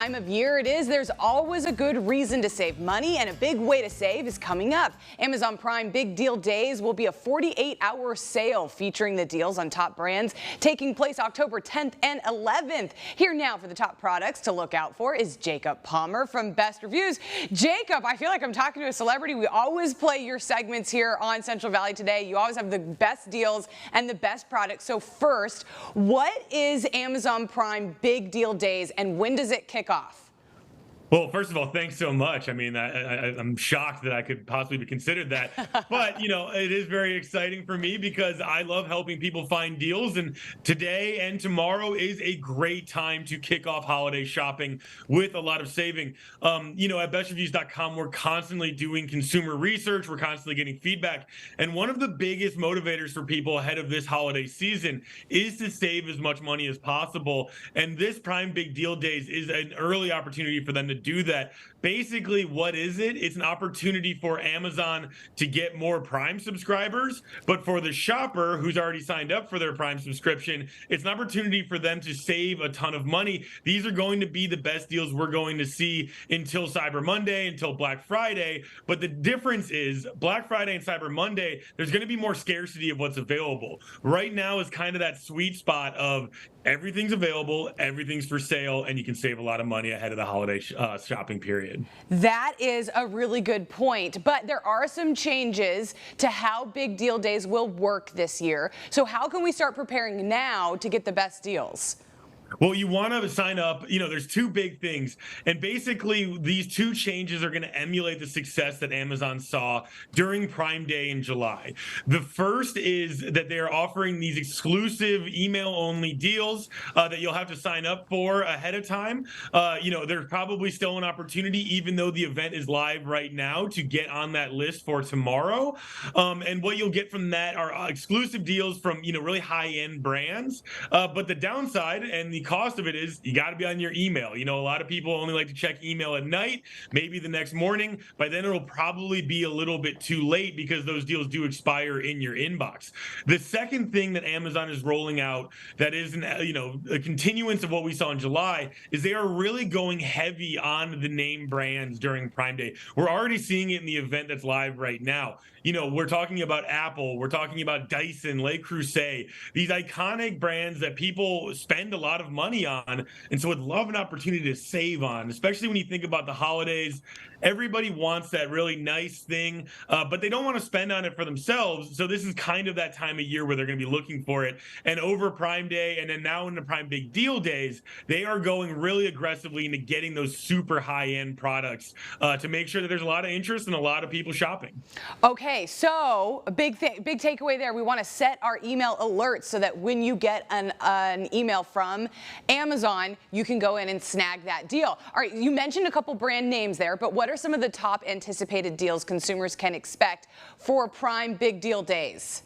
Time of year it is, there's always a good reason to save money, and a big way to save is coming up. Amazon Prime Big Deal Days will be a 48-hour sale featuring the deals on top brands taking place October 10th and 11th. Here now for the top products to look out for is Jacob Palmer from Best Reviews. Jacob, I feel like I'm talking to a celebrity. We always play your segments here on Central Valley Today. You always have the best deals and the best products. So first, what is Amazon Prime Big Deal Days and when does it kick off? Well, first of all, thanks so much. I mean, I'm shocked that I could possibly be considered that. But, it is very exciting for me because I love helping people find deals. And today and tomorrow is a great time to kick off holiday shopping with a lot of saving. At bestreviews.com, we're constantly doing consumer research. We're constantly getting feedback. And one of the biggest motivators for people ahead of this holiday season is to save as much money as possible. And this Prime Big Deal Days is an early opportunity for them to do that. Basically, what is it? It's an opportunity for Amazon to get more Prime subscribers, but for the shopper who's already signed up for their Prime subscription, it's an opportunity for them to save a ton of money. These are going to be the best deals we're going to see until Cyber Monday, until Black Friday. But the difference is Black Friday and Cyber Monday, there's going to be more scarcity of what's available. Right now is kind of that sweet spot of everything's available, everything's for sale, and you can save a lot of money ahead of the holiday shopping period. That is a really good point, but there are some changes to how Big Deal Days will work this year. So how can we start preparing now to get the best deals? Well, you want to sign up. There's two big things. And basically, these two changes are going to emulate the success that Amazon saw during Prime Day in July. The first is that they are offering these exclusive email-only deals that you'll have to sign up for ahead of time. There's probably still an opportunity, even though the event is live right now, to get on that list for tomorrow. And what you'll get from that are exclusive deals from, really high-end brands. But the downside and the cost of it is you got to be on your email. A lot of people only like to check email at night, maybe the next morning. By then it'll probably be a little bit too late because those deals do expire in your inbox. The second thing that Amazon is rolling out that is a continuance of what we saw in July is they are really going heavy on the name brands during Prime Day. We're already seeing it in the event that's live right now. We're talking about Apple, we're talking about Dyson, Le Creuset, these iconic brands that people spend a lot of money on, and so would love an opportunity to save on, especially when you think about the holidays. Everybody wants that really nice thing, but they don't want to spend on it for themselves. So this is kind of that time of year where they're going to be looking for it. And over Prime Day and then now into Prime Big Deal Days, they are going really aggressively into getting those super high-end products to make sure that there's a lot of interest and a lot of people shopping. Okay, so a big takeaway there. We want to set our email alerts so that when you get an email from Amazon, you can go in and snag that deal. All right, you mentioned a couple brand names there, but what are some of the top anticipated deals consumers can expect for Prime Big Deal Days?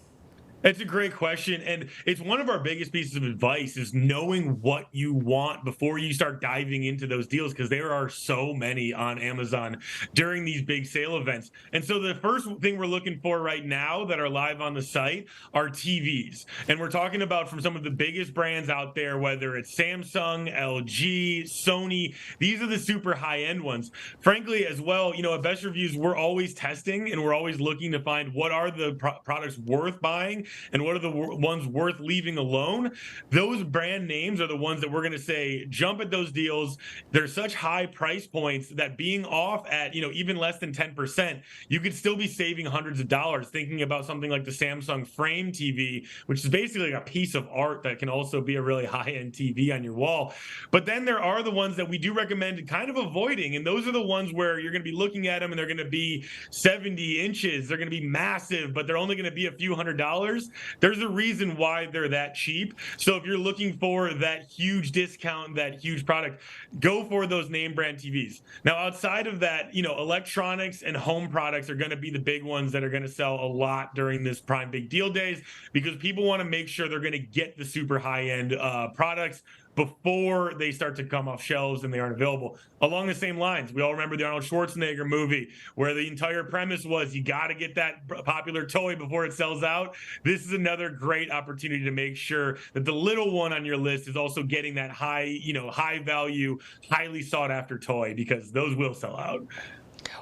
It's a great question, and it's one of our biggest pieces of advice is knowing what you want before you start diving into those deals, because there are so many on Amazon during these big sale events. And so the first thing we're looking for right now that are live on the site are TVs. And we're talking about from some of the biggest brands out there, whether it's Samsung, LG, Sony. These are the super high-end ones. Frankly, as well, at Best Reviews, we're always testing and we're always looking to find what are the products worth buying and what are the ones worth leaving alone. Those brand names are the ones that we're going to say jump at those deals. They're such high price points that being off at even less than 10%, you could still be saving hundreds of dollars. Thinking about something like the Samsung Frame TV, which is basically like a piece of art that can also be a really high-end TV on your wall. But then there are the ones that we do recommend kind of avoiding, and those are the ones where you're going to be looking at them and they're going to be 70 inches. They're going to be massive, but they're only going to be a few $100s. There's a reason why they're that cheap. So if you're looking for that huge discount, that huge product, go for those name brand TVs. Now, outside of that, electronics and home products are going to be the big ones that are going to sell a lot during this Prime Big Deal Days, because people want to make sure they're going to get the super high-end products before they start to come off shelves and they aren't available. Along the same lines, we all remember the Arnold Schwarzenegger movie where the entire premise was you got to get that popular toy before it sells out. This is another great opportunity to make sure that the little one on your list is also getting that high value, highly sought after toy, because those will sell out.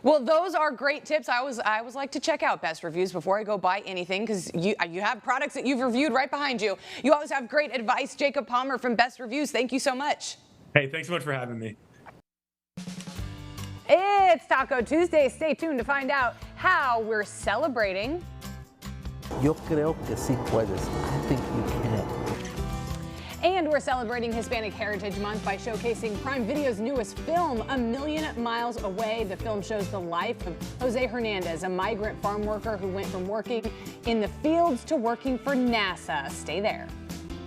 Well, those are great tips. I always like to check out Best Reviews before I go buy anything, because you have products that you've reviewed right behind you. You always have great advice. Jacob Palmer from Best Reviews, thank you so much. Hey, thanks so much for having me. It's Taco Tuesday. Stay tuned to find out how we're celebrating. Yo creo que sí puedes. I think you can. And we're celebrating Hispanic Heritage Month by showcasing Prime Video's newest film, A Million Miles Away. The film shows the life of Jose Hernandez, a migrant farm worker who went from working in the fields to working for NASA. Stay there.